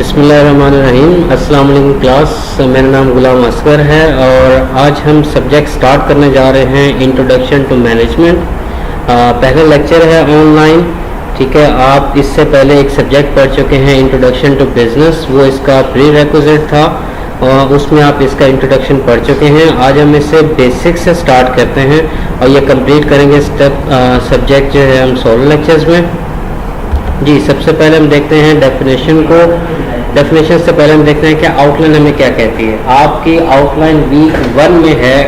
बिस्मिल्लाहिर्रहमानिर्रहीम। अस्सलाम वालेकुम क्लास, मेरा नाम गुलाम असगर है और आज हम सब्जेक्ट स्टार्ट करने जा रहे हैं इंट्रोडक्शन टू मैनेजमेंट। पहला लेक्चर है ऑनलाइन, ठीक है। आप इससे पहले एक सब्जेक्ट पढ़ चुके हैं इंट्रोडक्शन टू बिजनेस, वो इसका प्री रिक्विजिट था और उसमें आप इसका इंट्रोडक्शन पढ़ चुके हैं। आज हम इससे बेसिक से स्टार्ट करते हैं और ये कंप्लीट करेंगे सब्जेक्ट जो है हम 16 लेक्चर्स में। जी, सबसे पहले हम देखते हैं डेफिनेशन को। डेफिनेशन से पहले हम देखते हैं कि आउटलाइन हमें क्या कहती है। आपकी आउटलाइन वीक 1 में है,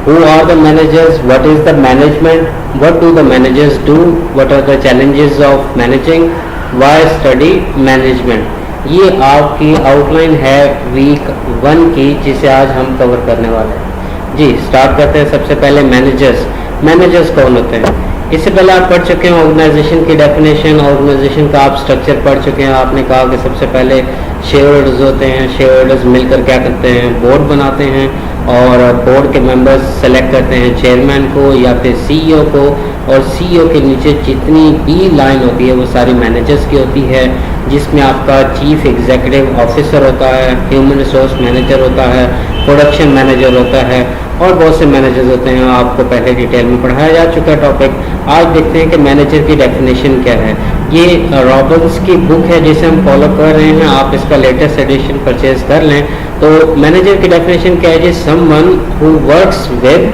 who are the managers, what is the management, what do the managers do, what are the challenges of managing, why study management. ये आपकी आउटलाइन है वीक 1 की, जिसे आज हम कवर करने वाले हैं। जी, स्टार्ट करते हैं। सबसे पहले मैनेजर्स। मैनेजर्स कौन होते हैं? इससे पहले आप पढ़ चुके हैं ऑर्गेनाइजेशन की डेफिनेशन, ऑर्गेनाइजेशन का आप स्ट्रक्चर पढ़ चुके हैं। आपने कहा कि सबसे पहले शेयर होल्डर्स होते हैं, शेयर होल्डर्स मिलकर क्या करते हैं, बोर्ड बनाते हैं और बोर्ड के मेंबर्स सेलेक्ट करते हैं चेयरमैन को या फिर सीईओ को, और सीईओ के नीचे जितनी भी लाइन होती है वो सारी मैनेजर्स की होती है, जिसमें आपका चीफ एग्जीक्यूटिव ऑफिसर होता है, ह्यूमन रिसोर्स मैनेजर होता है, प्रोडक्शन मैनेजर होता है और बहुत से मैनेजर्स होते हैं। आपको पहले डिटेल में पढ़ाया जा चुका है टॉपिक। आज देखते हैं कि मैनेजर की डेफिनेशन क्या है। ये रॉबिन्स की बुक है जिसे हम फॉलो कर रहे हैं, आप इसका लेटेस्ट एडिशन परचेज कर लें। तो मैनेजर की डेफिनेशन क्या है ji? Someone who works with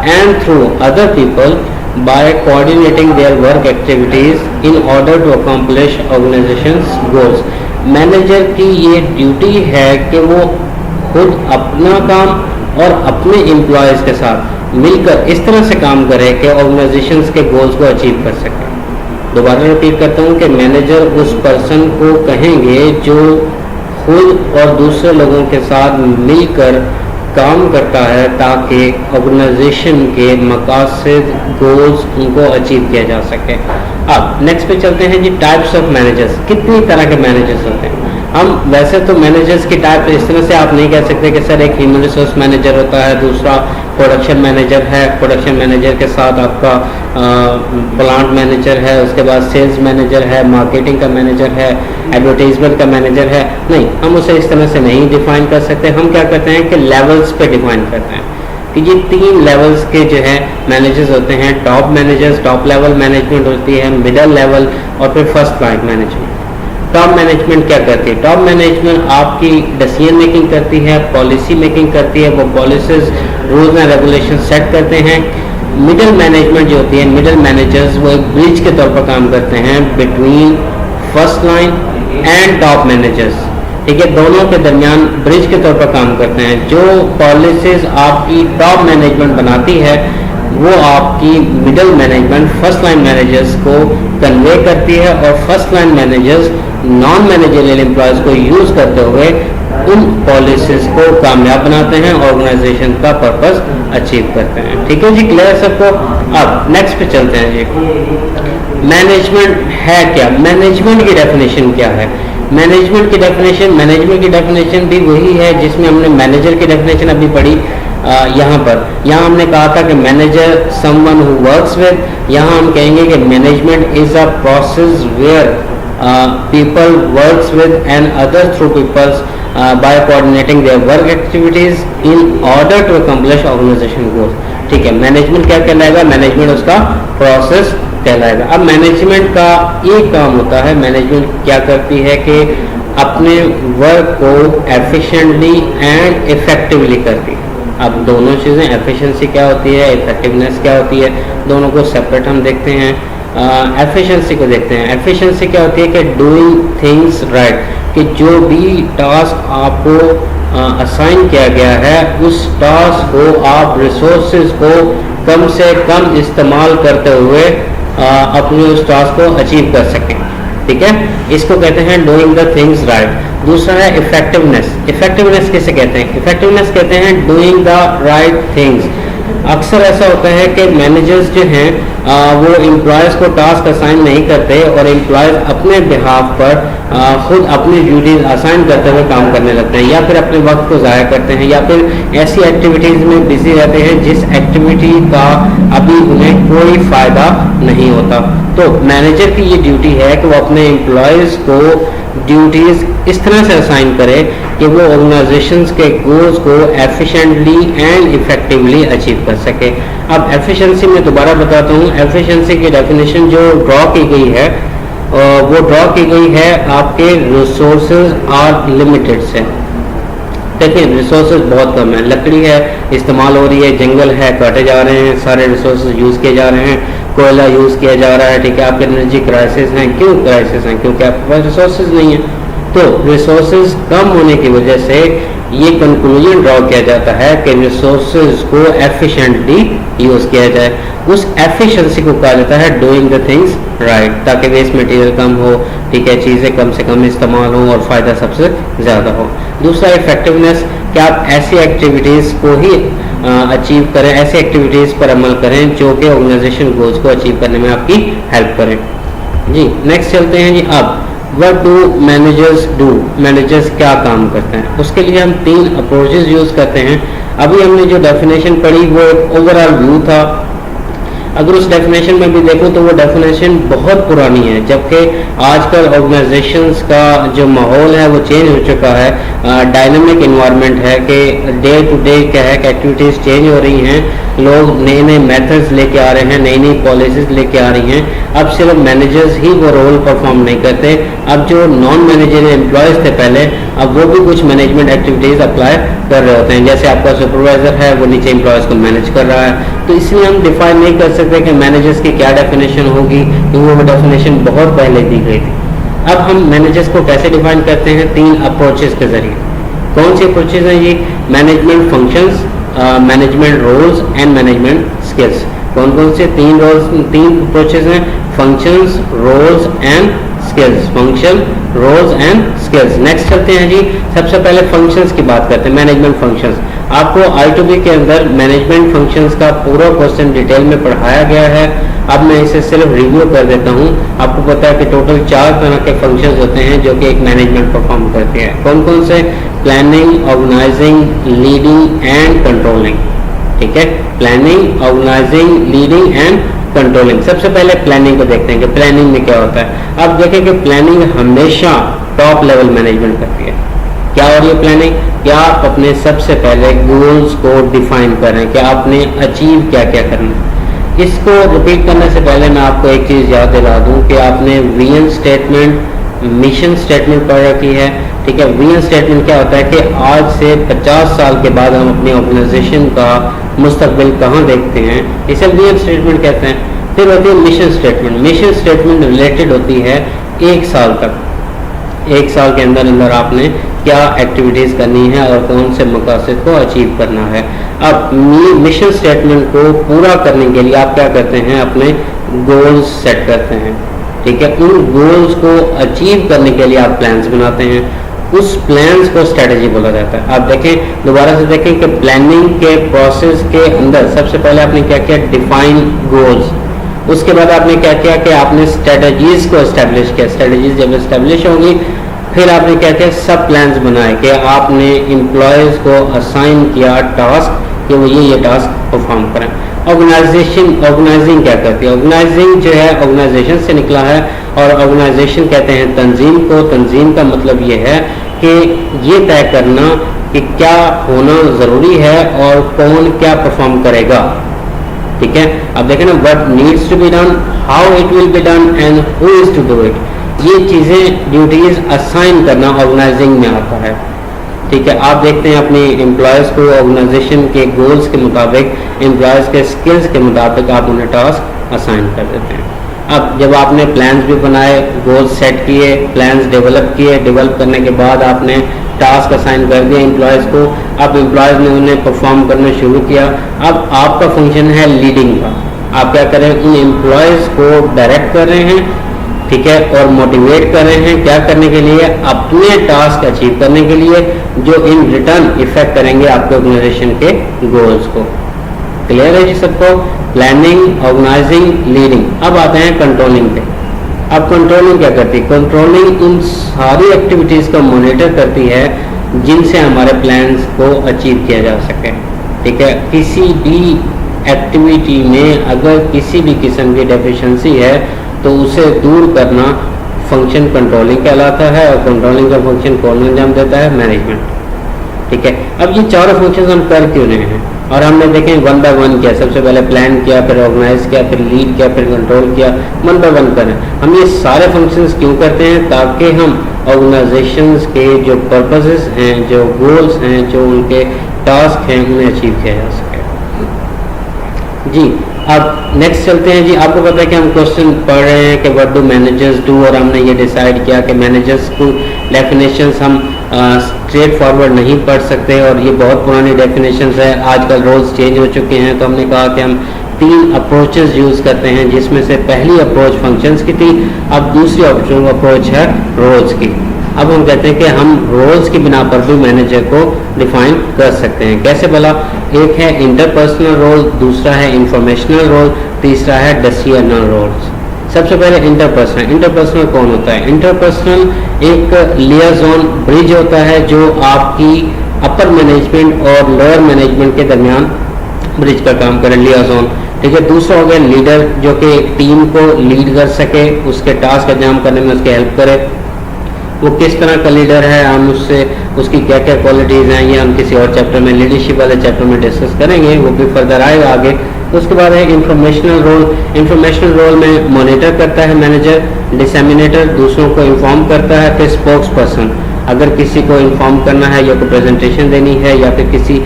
and through other people by coordinating their work activities in order to accomplish organization's goals। Manager की ये ड्यूटी है कि वो खुद अपना काम और अपने एम्प्लॉयज़ के साथ मिलकर इस तरह से काम करे कि ऑर्गेनाइजेशंस के गोल्स को अचीव कर सके। दोबारा रिपीट करता हूँ कि मैनेजर उस पर्सन को कहेंगे जो खुद और दूसरे लोगों के साथ मिलकर काम करता है ताकि ऑर्गेनाइजेशन के मकासद गोल्स उनको अचीव किया जा सके। अब नेक्स्ट पे चलते हैं जी, टाइप्स ऑफ मैनेजर्स। कितनी तरह के मैनेजर्स होते हैं? हम वैसे तो मैनेजर्स की टाइप इस तरह से आप नहीं कह सकते कि सर एक ह्यूमन रिसोर्स मैनेजर होता है, दूसरा प्रोडक्शन मैनेजर है, प्रोडक्शन मैनेजर के साथ आपका प्लांट मैनेजर है, उसके बाद सेल्स मैनेजर है, मार्केटिंग का मैनेजर है, एडवर्टाइजमेंट का मैनेजर है। नहीं, हम उसे इस तरह से नहीं डिफाइन कर सकते। हम क्या करते हैं कि लेवल्स पे डिफाइन करते हैं कि ये 3 लेवल्स के जो है मैनेजर्स होते हैं। Top managers, top level management होती है, मिडिल लेवल और फिर first line management. Top management क्या करती है? टॉप मैनेजमेंट आपकी डिसीजन मेकिंग करती है, पॉलिसी मेकिंग करती है, वो policies rules and regulation set करते हैं। मिडिल मैनेजमेंट जो होती है, मिडिल मैनेजर्स वो एक ब्रिज के तौर पर काम करते हैं between first line and top managers, ठीक है। दोनों के दरमियान ब्रिज के तौर पर काम करते हैं। जो पॉलिसीज आपकी टॉप मैनेजमेंट बनाती है वो आपकी middle management first line managers को कन्वे करती है और first line managers non managerial employees को यूज करते हुए उन पॉलिसीज को कामयाब बनाते हैं, ऑर्गेनाइजेशन का पर्पस अचीव करते हैं। ठीक है जी, क्लियर सबको? अब नेक्स्ट पे चलते हैं जी, मैनेजमेंट है क्या? मैनेजमेंट की डेफिनेशन क्या है? मैनेजमेंट की डेफिनेशन भी वही है जिसमें हमने मैनेजर की डेफिनेशन अभी पढ़ी। यहाँ हमने कहा था कि manager someone who works with, यहाँ हम कहेंगे कि management is a process where people works with and other through peoples by coordinating their work activities in order to accomplish organization goals। ठीक है, मैनेजमेंट क्या कहलाएगा? मैनेजमेंट उसका प्रोसेस कहलाएगा। अब मैनेजमेंट का एक काम होता है, मैनेजमेंट क्या करती है कि अपने वर्क को एफिशिएंटली एंड इफेक्टिवली करती है। अब दोनों चीज़ें, एफिशिएंसी क्या होती है, इफेक्टिवनेस क्या होती है, दोनों को सेपरेट हम देखते हैं। एफिशिएंसी को देखते हैं। एफिशिएंसी क्या होती है कि डूइंग थिंग्स राइट, कि जो भी टास्क आपको असाइन किया गया है उस टास्क को आप रिसोर्सेज को कम से कम इस्तेमाल करते हुए अपने उस टास्क को अचीव कर सकें। ठीक है, इसको कहते हैं डूइंग द थिंग्स राइट। दूसरा है इफेक्टिवनेस। इफेक्टिवनेस किसे कहते हैं? इफेक्टिवनेस कहते हैं डूइंग द राइट थिंग्स। अक्सर ऐसा होता है कि मैनेजर्स जो हैं वो एम्प्लॉयज़ को टास्क असाइन नहीं करते और एम्प्लॉयज़ अपने बिहाफ पर खुद अपनी ड्यूटीज असाइन करते हुए काम करने लगते हैं, या फिर अपने वक्त को ज़ाया करते हैं, या फिर ऐसी एक्टिविटीज़ में बिजी रहते हैं जिस एक्टिविटी का अभी उन्हें कोई फ़ायदा नहीं होता। तो मैनेजर की ये ड्यूटी है कि वो अपने एम्प्लॉयज़ को ड्यूटीज़ इस तरह से असाइन करे कि वो ऑर्गेनाइजेशंस के गोल्स को एफिशिएंटली एंड इफेक्टिवली अचीव कर सके। अब एफिशिएंसी में दोबारा बताता हूँ, एफिशिएंसी की डेफिनेशन जो ड्रॉ की गई है वो ड्रॉ की गई है आपके रिसोर्सेज आर लिमिटेड से। देखिए रिसोर्सेज बहुत कम है, लकड़ी है इस्तेमाल हो रही है, जंगल है काटे जा रहे हैं, सारे रिसोर्सेज यूज़ किए जा रहे हैं, कोयला यूज़ किया जा रहा है, ठीक है। आपके एनर्जी क्राइसिस हैं, क्यों क्राइसिस हैं? क्योंकि आपके पास रिसोर्सेज नहीं है। तो रिसोर्सेज कम होने की वजह से ये कंक्लूजन ड्रॉ किया जाता है कि रिसोर्सेज को एफिशिएंटली यूज़ किया जाए। उस एफिशिएंसी को कहा जाता है डूइंग द थिंग्स राइट, ताकि वेस्ट मटेरियल कम हो, ठीक है, चीज़ें कम से कम इस्तेमाल हों और फ़ायदा सबसे ज़्यादा हो। दूसरा इफेक्टिवनेस, कि आप ऐसी एक्टिविटीज़ को ही अचीव करें, ऐसी एक्टिविटीज़ पर अमल करें जो कि ऑर्गेनाइजेशन गोल्स को अचीव करने में आपकी हेल्प करें। जी नेक्स्ट चलते हैं जी। अब what do managers do, managers क्या काम करते हैं? उसके लिए हम 3 अप्रोचेस यूज़ करते हैं। अभी हमने जो डेफिनेशन पढ़ी वो एक ओवरऑल व्यू था। अगर उस डेफिनेशन में भी देखो तो वो डेफिनेशन बहुत पुरानी है, जबकि आजकल ऑर्गेनाइजेशंस का जो माहौल है वो चेंज हो चुका है, डायनामिक इन्वायरमेंट है कि डे टू डे क्या है कि एक्टिविटीज़ चेंज हो रही हैं, लोग नए नए मेथड्स लेके आ रहे हैं, नई नई पॉलिसीज लेके आ रही हैं। अब सिर्फ मैनेजर्स ही वो रोल परफॉर्म नहीं करते, अब जो नॉन मैनेजरियल एम्प्लॉयज़ थे पहले, अब वो भी कुछ मैनेजमेंट एक्टिविटीज़ अप्लाई कर रहे होते हैं। जैसे आपका सुपरवाइजर है वो नीचे एम्प्लॉयज़ को मैनेज कर रहा है, तो इसलिए हम डिफाइन नहीं कर सकते कि मैनेजर्स की क्या डेफिनेशन होगी, क्योंकि वो डेफिनेशन बहुत पहले दी गई थी। अब हम मैनेजर्स को कैसे डिफाइन करते हैं? 3 अप्रोचेस के जरिए। कौन सी अप्रोचेस हैं ये? Management functions, management roles and management skills. कौन कौन से 3 अप्रोचेस हैं? Functions, roles and skills. Function, roles and skills. Next चलते हैं जी। सबसे पहले फंक्शंस की बात करते हैं, मैनेजमेंट फंक्शंस। आपको I2B के अंदर मैनेजमेंट फंक्शंस का पूरा क्वेश्चन डिटेल में पढ़ाया गया है। अब मैं इसे सिर्फ रिव्यू कर देता हूँ। आपको पता है कि टोटल 4 तरह के फंक्शंस होते हैं जो कि एक मैनेजमेंट परफॉर्म करते हैं। कौन कौन से? Planning, organising, leading and controlling. ठीक है, planning, organising, leading and controlling. सबसे पहले प्लानिंग को देखते हैं कि प्लानिंग में क्या होता है। अब देखें कि प्लानिंग हमेशा टॉप लेवल मैनेजमेंट करती है। क्या हो रही है प्लानिंग? क्या आप अपने सबसे पहले गोल्स को डिफाइन करें कि आपने अचीव क्या क्या करना है। इसको रिपीट करने से पहले मैं आपको एक चीज़ याद दिला दूं कि आपने विजन स्टेटमेंट, मिशन स्टेटमेंट पढ़ रखी है। ठीक है, विजन स्टेटमेंट क्या होता है कि आज से 50 साल के बाद हम अपनी ऑर्गेनाइजेशन का मुस्तकबिल कहाँ देखते हैं, इसे विजन स्टेटमेंट कहते हैं। फिर होती है mission statement. Mission statement related होती है 1 साल तक। 1 साल के अंदर अंदर आपने क्या एक्टिविटीज़ करनी है और कौन से मकासद को अचीव करना है। अब मिशन स्टेटमेंट को पूरा करने के लिए आप क्या करते हैं? अपने गोल्स सेट करते हैं। ठीक है, उन गोल्स को अचीव करने के लिए आप प्लान्स बनाते हैं। उस प्लान्स को स्ट्रेटजी बोला जाता है। आप देखें, दोबारा से देखें कि प्लानिंग के प्रोसेस के अंदर सबसे पहले आपने क्या किया? Define goals. उसके बाद आपने क्या किया कि आपने स्ट्रेटजीज को एस्टेब्लिश किया। स्ट्रेटजीज जब एस्टेब्लिश होंगी फिर आपने क्या किया? सब प्लान्स बनाए कि आपने एम्प्लॉयज़ को असाइन किया टास्क कि वो ये टास्क परफॉर्म करें। ऑर्गेनाइजिंग क्या करती है? ऑर्गेनाइजिंग जो है ऑर्गेनाइजेशन से निकला है और ऑर्गेनाइजेशन कहते हैं तंजीम को। तंजीम का मतलब ये है कि ये तय करना कि क्या होना ज़रूरी है और कौन क्या परफॉर्म करेगा। ठीक है, अब देखें ना, what needs to be done, how it will be done and who is to do it. ये चीज़ें ड्यूटीज़ असाइन करना ऑर्गेनाइजिंग में आता है। ठीक है, आप देखते हैं अपने एम्प्लॉयज़ को ऑर्गेनाइजेशन के गोल्स के मुताबिक, एम्प्लॉयज़ के स्किल्स के मुताबिक आप उन्हें टास्क असाइन कर देते हैं। अब जब आपने प्लान्स भी बनाए, गोल्स सेट किए, प्लान्स डेवलप किए, डेवलप करने के बाद आपने टास्क असाइन कर दिया एम्प्लॉयज़ को। अब एम्प्लॉयज़ ने उन्हें परफॉर्म करना शुरू किया। अब आपका फंक्शन है लीडिंग का। आप क्या करें? उन एम्प्लॉयज़ को डायरेक्ट कर रहे हैं, ठीक है, और मोटिवेट कर रहे हैं क्या करने के लिए? अपने टास्क अचीव करने के लिए, जो इन रिटर्न इफेक्ट करेंगे आपके ऑर्गेनाइजेशन के गोल्स को। क्लियर है जी सबको? Planning, organising, leading. अब आते हैं कंट्रोलिंग पे। अब कंट्रोलिंग क्या करती है? कंट्रोलिंग उन सारी एक्टिविटीज़ को मॉनिटर करती है जिनसे हमारे प्लान्स को अचीव किया जा सके। ठीक है, किसी भी एक्टिविटी में अगर किसी भी किस्म की डेफिशिएंसी है तो उसे दूर करना फंक्शन कंट्रोलिंग कहलाता है, और कंट्रोलिंग का फंक्शन कौन अंजाम देता है? मैनेजमेंट। ठीक है, अब ये चारों फंक्शंस हम कर क्यों रहे हैं, और हमने देखें वन बाय वन किया। सबसे पहले प्लान किया, फिर ऑर्गेनाइज किया, फिर लीड किया, फिर कंट्रोल किया, वन बाय वन करें। हम ये सारे फंक्शंस क्यों करते हैं? ताकि हम ऑर्गेनाइजेशंस के जो पर्पसेस हैं, जो गोल्स हैं, जो उनके टास्क हैं, उन्हें अचीव किया जा सके। जी, अब नेक्स्ट चलते हैं। जी, आपको पता है कि हम क्वेश्चन पढ़ रहे हैं कि व्हाट डू मैनेजर्स डू, और हमने ये डिसाइड किया कि मैनेजर्स को डेफिनेशंस हम स्ट्रेट फॉरवर्ड नहीं पढ़ सकते, और ये बहुत पुरानी डेफिनेशंस है। आजकल रोल्स चेंज हो चुके हैं, तो हमने कहा कि हम 3 अप्रोचेस यूज़ करते हैं, जिसमें से पहली अप्रोच फंक्शंस की थी, अब दूसरी अप्रोच है रोल्स की। अब हम कहते हैं कि हम रोल्स की बिना पर भी मैनेजर को डिफाइन कर सकते हैं। कैसे भला? एक है इंटरपर्सनल रोल, दूसरा है इंफॉर्मेशनल रोल, तीसरा है डिसीजनल रोल्स। सबसे पहले इंटरपर्सनल। इंटरपर्सनल कौन होता है? इंटरपर्सनल एक लियाजोन ब्रिज होता है जो आपकी अपर मैनेजमेंट और लोअर मैनेजमेंट के दरमियान ब्रिज का काम करे, लियाजोन। ठीक है, दूसरा हो गया लीडर, जो कि एक टीम को लीड कर सके, उसके टास्क अंजाम करने में उसकी हेल्प करे। वो किस तरह का लीडर है, हम उससे उसकी क्या क्या क्वालिटीज़ हैं, ये हम किसी और चैप्टर में, लीडरशिप वाले चैप्टर में डिस्कस करेंगे, वो भी फर्दर आएगा आगे। उसके बाद है इंफॉर्मेशनल रोल। इंफॉर्मेशनल रोल में मॉनिटर करता है मैनेजर, डिसेमिनेटर दूसरों को इन्फॉर्म करता है, फिर स्पोक्स पर्सन, अगर किसी को इन्फॉर्म करना है या कोई प्रेजेंटेशन देनी है या फिर किसी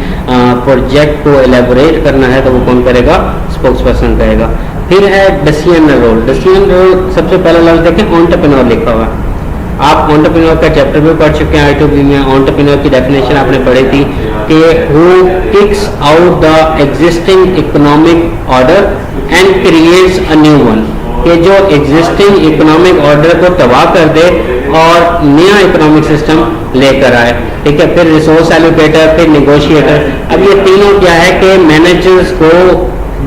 प्रोजेक्ट को एलेबोरेट करना है, तो वो कौन करेगा? स्पोक्स पर्सन करेगा। फिर है डिसीजनल रोल। डिसीजनल रोल सबसे पहला लफ्ज़ देखें, एंटरप्रेन्योर लिखा हुआ है। आप एंटरप्रेन्योर का चैप्टर भी पढ़ चुके हैं I2B में। एंटरप्रेन्योर की डेफिनेशन आपने पढ़ी थी कि who kicks out the existing economic order and creates a new one, कि जो एग्जिस्टिंग इकोनॉमिक ऑर्डर को तबाह कर दे और नया इकोनॉमिक सिस्टम लेकर आए। ठीक है, फिर रिसोर्स एलोकेटर, फिर नेगोशिएटर। अब ये तीनों क्या है कि मैनेजर्स को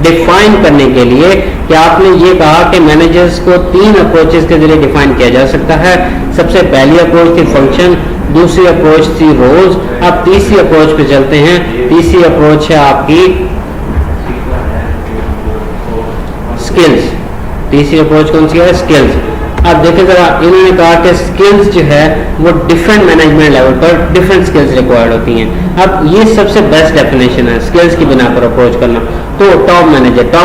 डिफाइन करने के लिए, कि आपने ये कहा कि मैनेजर्स को 3 अप्रोचेस के जरिए डिफाइन किया जा सकता है। सबसे पहली अप्रोच थी फंक्शन, दूसरी अप्रोच थी रोल्स। अब तीसरी अप्रोच पे चलते हैं। तीसरी अप्रोच है आपकी स्किल्स। तीसरी अप्रोच कौन सी है? स्किल्स। अब देखें जरा, इन्होंने कहा कि स्किल्स जो है वो डिफरेंट मैनेजमेंट लेवल पर डिफरेंट स्किल्स रिक्वायर्ड होती हैं। अब ये सबसे बेस्ट डेफिनेशन है स्किल्स की बिना पर अप्रोच करना। तो टॉप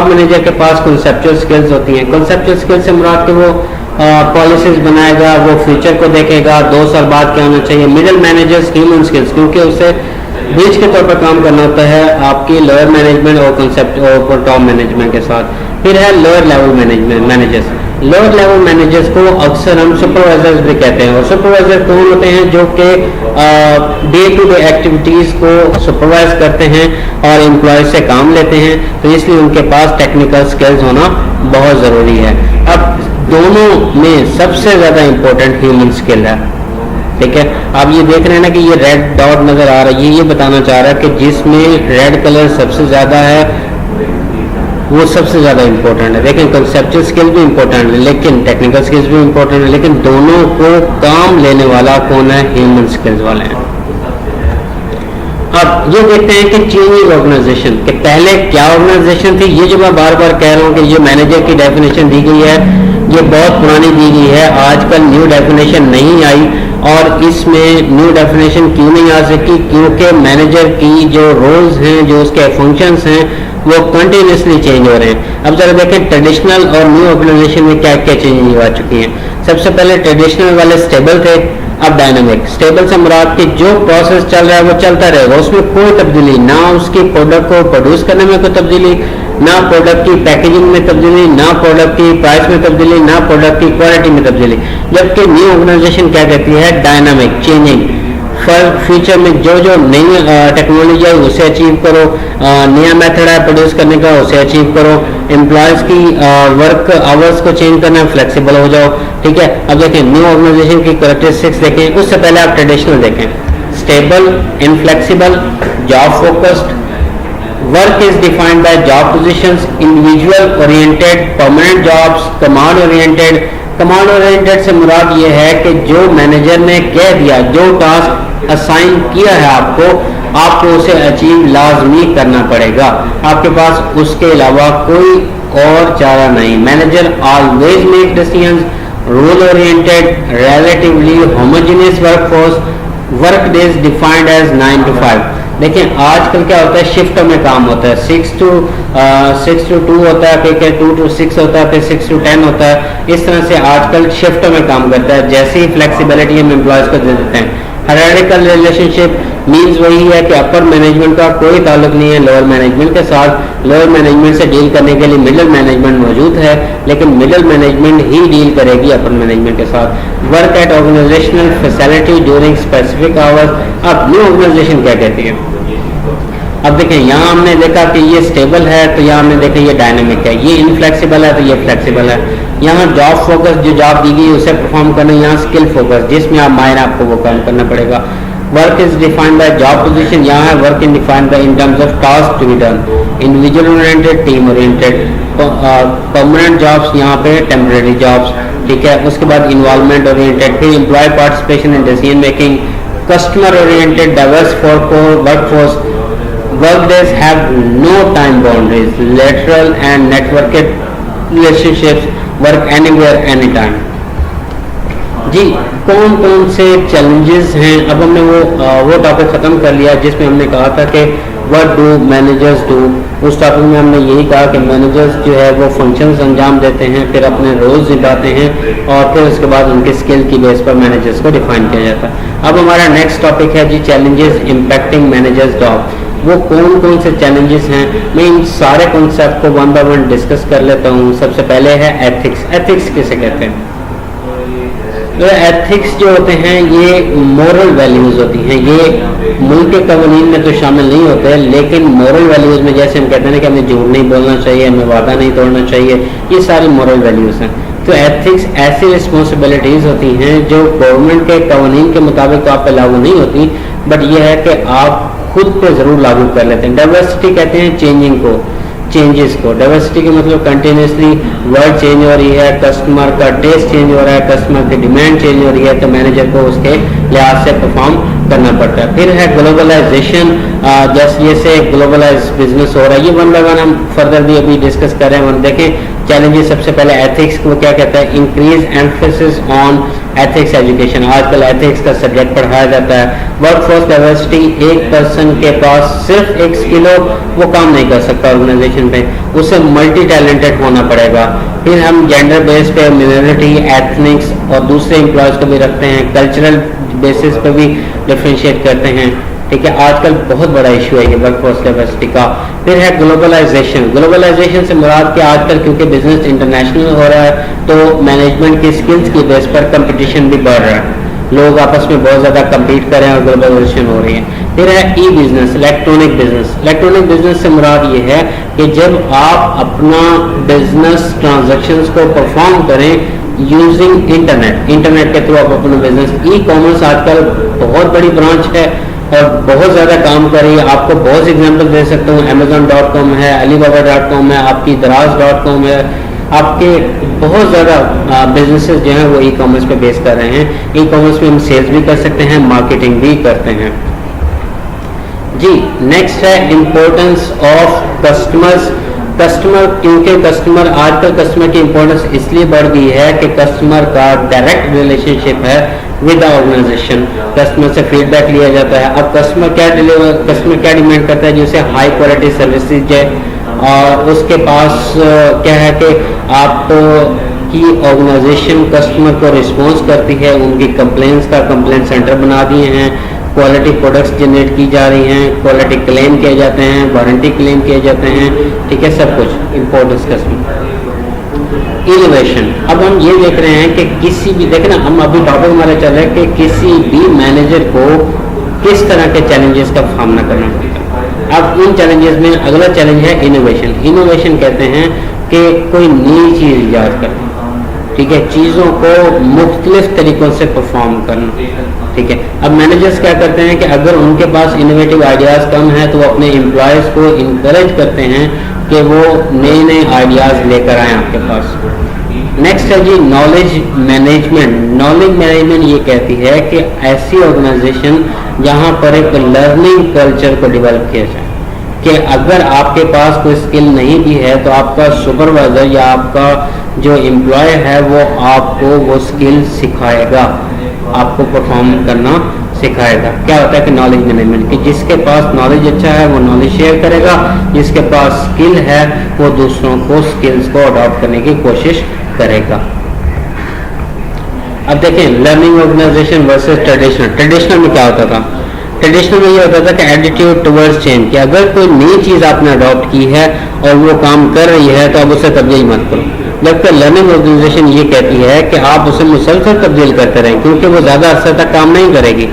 मैनेजर के पास कॉन्सेप्चुअल स्किल्स होती हैं। कॉन्सेप्चुअल स्किल्स से मुराद के वो पॉलिसीज बनाएगा, वो फ्यूचर को देखेगा, 2 साल बाद क्या होना चाहिए। मिडिल मैनेजर्स ह्यूमन स्किल्स, क्योंकि उसे ब्रिज के तौर पर काम करना होता है आपकी लोअर मैनेजमेंट और कॉन्सेप्ट और टॉप मैनेजमेंट के साथ। फिर है lower level managers. Lower level managers को अक्सर हम सुपरवाइजर्स भी कहते हैं। और सुपरवाइजर कौन होते हैं? जो कि डे टू डे एक्टिविटीज़ को सुपरवाइज करते हैं और एम्प्लॉय से काम लेते हैं, तो इसलिए उनके पास टेक्निकल स्किल्स होना बहुत ज़रूरी है। अब दोनों में सबसे ज़्यादा इंपॉर्टेंट ह्यूमन स्किल है। ठीक है, आप ये देख रहे हैं ना कि ये रेड डॉट नज़र आ रहा है, ये बताना चाह रहा है कि जिसमें रेड कलर सबसे ज़्यादा है वो सबसे ज़्यादा इंपॉर्टेंट है। लेकिन कंसेप्चुअल स्किल भी इंपॉर्टेंट है, लेकिन टेक्निकल स्किल्स भी इंपॉर्टेंट है, लेकिन दोनों को काम लेने वाला कौन है? ह्यूमन स्किल्स वाले हैं। अब ये देखते हैं कि चेंजिंग ऑर्गेनाइजेशन के पहले क्या ऑर्गेनाइजेशन थी। ये जो मैं बार बार कह रहा हूँ कि ये मैनेजर की डेफिनेशन दी गई है, ये बहुत पुरानी दी गई है, आजकल न्यू डेफिनेशन नहीं आई। और इसमें न्यू डेफिनेशन क्यों नहीं आ सकी? क्योंकि मैनेजर की जो रोल्स हैं, जो उसके फंक्शंस हैं, वो कंटिन्यूसली चेंज हो रहे हैं। अब जरा देखें ट्रेडिशनल और न्यू ऑर्गेनाइजेशन में क्या क्या चेंजेस आ चुकी हैं। सबसे पहले ट्रेडिशनल वाले स्टेबल थे, अब डायनामिक। स्टेबल से मुराद कि जो प्रोसेस चल रहा है वो चलता रहेगा, उसमें कोई तब्दीली ना, उसकी प्रोडक्ट को प्रोड्यूस करने में कोई तब्दीली ना, प्रोडक्ट की पैकेजिंग में तब्दीली ना, प्रोडक्ट की प्राइस में तब्दीली ना, प्रोडक्ट की क्वालिटी में तब्दीली। जबकि न्यू ऑर्गेनाइजेशन क्या कहती है? Dynamic, changing. फ्यूचर में जो जो नई टेक्नोलॉजी है उसे अचीव करो, नया मेथड है प्रोड्यूस करने का उसे अचीव करो, एम्प्लॉयज़ की वर्क आवर्स को चेंज करना है, फ्लेक्सिबल हो जाओ। ठीक है, अब देखें न्यू ऑर्गेनाइजेशन की कैरेक्टरिस्टिक्स देखें। उससे पहले आप ट्रेडिशनल देखें, stable, inflexible, job focused, work is defined by job positions, individual oriented, permanent jobs, command oriented. Command oriented से मुराद ये है कि जो मैनेजर ने कह दिया, जो टास्क असाइन किया है आपको उसे अचीव लाजमी करना पड़ेगा। आपके पास उसके अलावा कोई और चारा नहीं। Manager always make decisions, rule oriented, relatively homogeneous workforce, work days defined as 9 to 5। देखिए आजकल क्या होता है, शिफ्टों में काम होता है, 6 to 2 होता है, फिर 2 to 6 होता है, फिर 6 to 10 होता है। इस तरह से आजकल शिफ्टों में काम करता है। जैसे ही फ्लेक्सिबिलिटी हम एम्प्लॉयज़ को दे देते हैं। हायरार्किकल रिलेशनशिप मीन्स वही है कि अपर मैनेजमेंट का कोई ताल्लुक नहीं है लोअर मैनेजमेंट के साथ। लोअर मैनेजमेंट से डील करने के लिए मिडिल मैनेजमेंट मौजूद है, लेकिन मिडिल मैनेजमेंट ही डील करेगी अपर मैनेजमेंट के साथ। Work at organisational facility during specific hours. अब न्यू ऑर्गेनाइजेशन क्या कहती है? अब देखें, यहाँ हमने देखा कि ये स्टेबल है, तो यहाँ हमने देखा ये डायनेमिक है। ये इनफ्लेक्सिबल है, तो ये फ्लेक्सिबल है। यहाँ जॉब फोकस, जो जॉब दी गई उसे परफॉर्म करना। यहाँ स्किल फोकस, जिसमें आप माहिर, आपको वो काम करना पड़ेगा। Work is defined by job position, यहाँ है work is defined by in terms of task to be done. Individual oriented, team oriented. Permanent jobs, यहाँ पे टेम्परेरी जॉब्स, ठीक है। उसके बाद इन्वॉल्वमेंट ओरिएंटेड, फिर employ participation in decision making. Customer oriented, diverse workforce. Work days have no time boundaries, lateral and networked relationships, work anywhere, anytime। जी, कौन कौन से चैलेंजेस हैं? अब हमने वो टॉपिक ख़त्म कर लिया जिसमें हमने कहा था कि व्हाट डू मैनेजर्स डू। उस टॉपिक में हमने यही कहा कि मैनेजर्स जो है वो फंक्शंस अंजाम देते हैं, फिर अपने रोल्स निभाते हैं, और फिर उसके बाद उनके स्किल की बेस पर मैनेजर्स को डिफाइन किया जाता है। अब हमारा नेक्स्ट टॉपिक है जी, चैलेंजेस इम्पैक्टिंग मैनेजर्स जॉब। वो कौन कौन से चैलेंजेस हैं, मैं इन सारे कॉन्सेप्ट को वन बाय वन डिस्कस कर लेता हूँ। सबसे पहले है एथिक्स। एथिक्स किसे कहते हैं? तो एथिक्स जो होते हैं ये मोरल वैल्यूज़ होती हैं। ये मुल्क के कवानीन में तो शामिल नहीं होते, लेकिन मोरल वैल्यूज़ में जैसे हम कहते हैं ना कि हमें झूठ नहीं बोलना चाहिए, हमें वादा नहीं तोड़ना चाहिए, ये सारी मोरल वैल्यूज़ हैं। तो एथिक्स ऐसी रिस्पॉन्सिबिलिटीज़ होती हैं जो गवर्नमेंट के कवानीन के मुताबिक तो आप पे लागू नहीं होती, बट ये है कि आप खुद पे ज़रूर लागू कर लेते हैं। डाइवर्सिटी कहते हैं चेंजिंग को, चेंजेस को। डाइवर्सिटी का मतलब कंटिन्यूसली वर्ल्ड चेंज हो रही है, कस्टमर का टेस्ट चेंज हो रहा है, कस्टमर की डिमांड चेंज हो रही है, तो मैनेजर को उसके लिहाज से परफॉर्म करना पड़ता है। फिर है ग्लोबलाइजेशन, जैसे ग्लोबलाइज बिजनेस हो रहा है। ये वन बाय वन हम फर्दर भी अभी डिस्कस कर रहे हैं। देखें चैलेंजेस, सबसे पहले एथिक्स को क्या कहता है? Increase emphasis on ethics education. आजकल एथिक्स का सब्जेक्ट पढ़ाया जाता है। वर्कफोर्स डाइवर्सिटी, एक पर्सन के पास सिर्फ एक स्किल हो वो काम नहीं कर सकता ऑर्गेनाइजेशन पे, उसे मल्टी टैलेंटेड होना पड़ेगा। फिर हम जेंडर बेस पे मिनोरिटी, एथनिक्स और दूसरे एम्प्लॉयज़ को भी रखते हैं। कल्चरल बेसिस पे भी डिफ्रेंशिएट करते हैं, ठीक है। आजकल बहुत बड़ा इशू है ये वर्कफोर्स डाइवर्सिटी का। फिर है ग्लोबलाइजेशन। ग्लोबलाइजेशन से मुराद कि आजकल क्योंकि बिजनेस इंटरनेशनल हो रहा है, तो मैनेजमेंट की स्किल्स की बेस पर कंपटीशन भी बढ़ रहा है, लोग आपस में बहुत ज़्यादा कम्पीट कर रहे हैं और ग्लोबलाइजेशन हो रही है। फिर है e business, electronic business. Electronic business से मुराद ये है कि जब आप अपना बिजनेस ट्रांजेक्शन्स को परफॉर्म करें यूजिंग इंटरनेट के थ्रू आप अपना बिजनेस। ई कॉमर्स आजकल बहुत बड़ी ब्रांच है और बहुत ज़्यादा काम कर रही है। आपको बहुत एग्जांपल दे सकता हूँ, Amazon.com है, Alibaba.com है, आपकी Daraz.com है, आपके बहुत ज़्यादा बिजनेसेस जो हैं वो ई कॉमर्स पे बेस कर रहे हैं। ई कॉमर्स में हम सेल्स भी कर सकते हैं, मार्केटिंग भी करते हैं। जी, नेक्स्ट है इम्पोर्टेंस ऑफ कस्टमर्स। कस्टमर, क्योंकि कस्टमर, आजकल कस्टमर की इम्पोर्टेंस इसलिए बढ़ गई है कि कस्टमर का डायरेक्ट रिलेशनशिप है विद ऑर्गेनाइजेशन। कस्टमर से फीडबैक लिया जाता है। अब कस्टमर क्या डिमांड करता है? जैसे हाई क्वालिटी सर्विसेज है, और उसके पास क्या है कि आप की ऑर्गेनाइजेशन कस्टमर को रिस्पॉन्स करती है, उनकी कंप्लेंट्स का कंप्लेंट सेंटर बना दिए हैं, क्वालिटी प्रोडक्ट्स जनरेट की जा रही हैं, क्वालिटी क्लेम किए जाते हैं, वारंटी क्लेम किए जाते हैं, ठीक है, सब कुछ इम्पोर्टेंस कस्टमर। इनोवेशन, अब हम ये देख रहे हैं कि किसी भी, देखें ना, हम अभी टॉपिक हमारे चल रहे हैं कि किसी भी मैनेजर को किस तरह के चैलेंजेस का सामना करना पड़ता है। अब इन चैलेंजेस में अगला चैलेंज है इनोवेशन। इनोवेशन कहते हैं कि कोई नई चीज़ ईजाद करना, ठीक है, चीज़ों को मुख्तलिफ तरीक़ों से परफॉर्म करना, ठीक है। अब मैनेजर्स क्या करते हैं कि अगर उनके पास इनोवेटिव आइडियाज़ कम हैं तो वो अपने एम्प्लॉयज़ को इनकरेज करते हैं कि वो नए नए आइडियाज़ लेकर आएँ आपके पास। नेक्स्ट है जी नॉलेज मैनेजमेंट। नॉलेज मैनेजमेंट ये कहती है कि ऐसी ऑर्गेनाइजेशन जहाँ पर एक लर्निंग कल्चर को डेवलप किया जाए, कि अगर आपके पास कोई स्किल नहीं भी है तो आपका सुपरवाइजर या आपका जो एम्प्लॉय है वो आपको वो स्किल सिखाएगा, आपको परफॉर्म करना सिखाएगा। क्या होता है कि नॉलेज मैनेजमेंट, कि जिसके पास नॉलेज अच्छा है वो नॉलेज शेयर करेगा, जिसके पास स्किल है वो दूसरों को स्किल्स को अडॉप्ट करने की कोशिश करेगा। अब देखें learning organisation versus traditional. Traditional में क्या होता था? ट्रेडिशनल में ये होता था कि एटीट्यूड टुवर्ड्स चेंज, कि अगर कोई नई चीज़ आपने अडॉप्ट की है और वो काम कर रही है तो अब उसे तब्दील मत करो। जबकि लर्निंग ऑर्गेनाइजेशन ये कहती है कि आप उसे मुसलसल तब्दील करते रहें, क्योंकि वो ज़्यादा अरसे तक काम नहीं करेगी।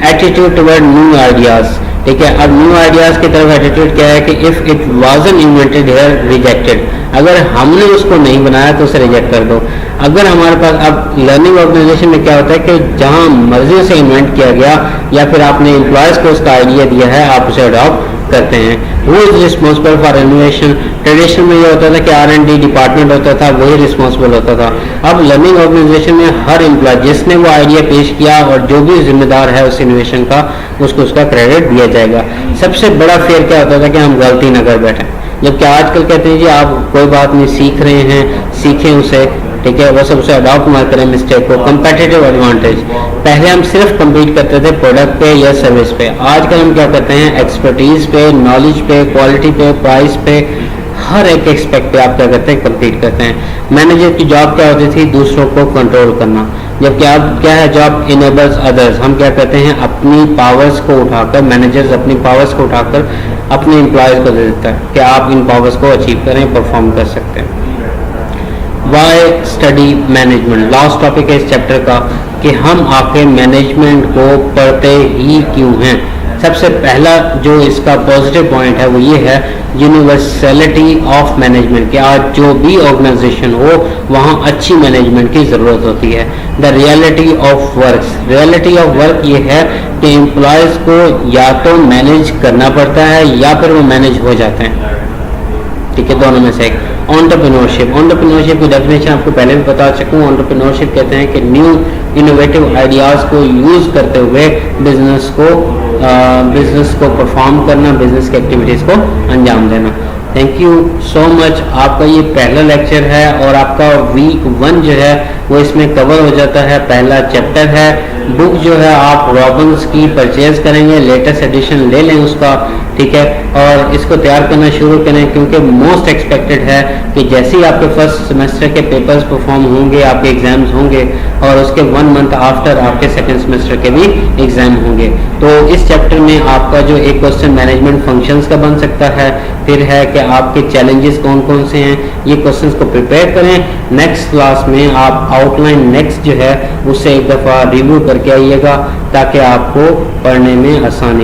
एटीट्यूड टुवर्ड न्यू आइडियाज़, ठीक है। अब न्यू आइडियाज़ की तरफ एटीट्यूड क्या है कि if it wasn't invented here rejected, अगर हमने उसको नहीं बनाया तो उसे रिजेक्ट कर दो। अगर हमारे पास अब लर्निंग ऑर्गेनाइजेशन में क्या होता है कि जहां मर्जी से इन्वेंट किया गया या फिर आपने एम्प्लॉयज़ को उसका आइडिया दिया है, आप उसे अडॉप्ट करते हैं। वो is responsible for innovation. Tradition में ये होता था कि R&D डिपार्टमेंट होता था, वही रिस्पॉन्सिबल होता था। अब लर्निंग ऑर्गेनाइजेशन में हर एम्प्लॉय जिसने वो आइडिया पेश किया और जो भी जिम्मेदार है उस इनोवेशन का, उसको उसका क्रेडिट दिया जाएगा। सबसे बड़ा फेयर क्या होता था कि हम गलती न कर बैठे, जबकि आजकल कहते हैं जी आप कोई बात नहीं, सीख रहे हैं, सीखें उसे, ठीक है, वो सबसे अडॉप्ट मत करें मिस्टेक को। कंपेटिटिव एडवांटेज, पहले हम सिर्फ कम्पीट करते थे प्रोडक्ट पे या सर्विस पे, आजकल हम क्या करते हैं एक्सपर्टीज पे, नॉलेज पे, क्वालिटी पे, प्राइस पे, हर एक एस्पेक्ट पे आप क्या करते हैं कम्पीट करते हैं। मैनेजर की जॉब क्या होती थी? दूसरों को कंट्रोल करना, जबकि अब क्या है जॉब? Enables others. हम क्या करते हैं अपनी पावर्स को उठाकर, मैनेजर्स अपनी पावर्स को उठाकर अपने एम्प्लॉयज़ को दे देता है कि आप इन पावर्स को अचीव करें, परफॉर्म कर सकते हैं। Why study management, last topic है इस चैप्टर का कि हम आखिर मैनेजमेंट को पढ़ते ही क्यों हैं। सबसे पहला जो इसका पॉजिटिव पॉइंट है वो ये है यूनिवर्सलिटी ऑफ मैनेजमेंट, कि आज जो भी ऑर्गेनाइजेशन हो वहाँ अच्छी मैनेजमेंट की ज़रूरत होती है। The reality of work, reality of work ये है कि एम्प्लॉयज़ को या तो मैनेज करना पड़ता है या फिर वो मैनेज हो जाते हैं, ठीक है, दोनों में से एक। एंटरप्रेन्योरशिप, एंटरप्रेन्योरशिप की डेफिनेशन आपको पहले भी बता चुका हूँ। एंटरप्रेन्योरशिप कहते हैं कि न्यू इनोवेटिव आइडियाज़ को यूज़ करते हुए बिजनेस को परफॉर्म करना, बिजनेस की एक्टिविटीज़ को अंजाम देना। Thank you so much. आपका ये पहला लेक्चर है और आपका वीक 1 जो है वो इसमें कवर हो जाता है। पहला चैप्टर है। बुक जो है आप रॉबिन्स की परचेज करेंगे, लेटेस्ट एडिशन ले लें उसका, ठीक है, और इसको तैयार करना शुरू करें, क्योंकि मोस्ट एक्सपेक्टेड है कि जैसे ही आपके फर्स्ट सेमेस्टर के पेपर्स परफॉर्म होंगे, आपके एग्जाम्स होंगे और उसके 1 मंथ आफ्टर आपके सेकेंड सेमेस्टर के भी एग्जाम होंगे। तो इस चैप्टर में आपका जो एक क्वेश्चन मैनेजमेंट फंक्शंस का बन सकता है, फिर है कि आपके चैलेंजेस कौन कौन से हैं, ये क्वेश्चंस को प्रिपेयर करें। नेक्स्ट क्लास में आप आउटलाइन नेक्स्ट जो है उससे एक दफ़ा रिव्यू करके आइएगा ताकि आपको पढ़ने में आसानी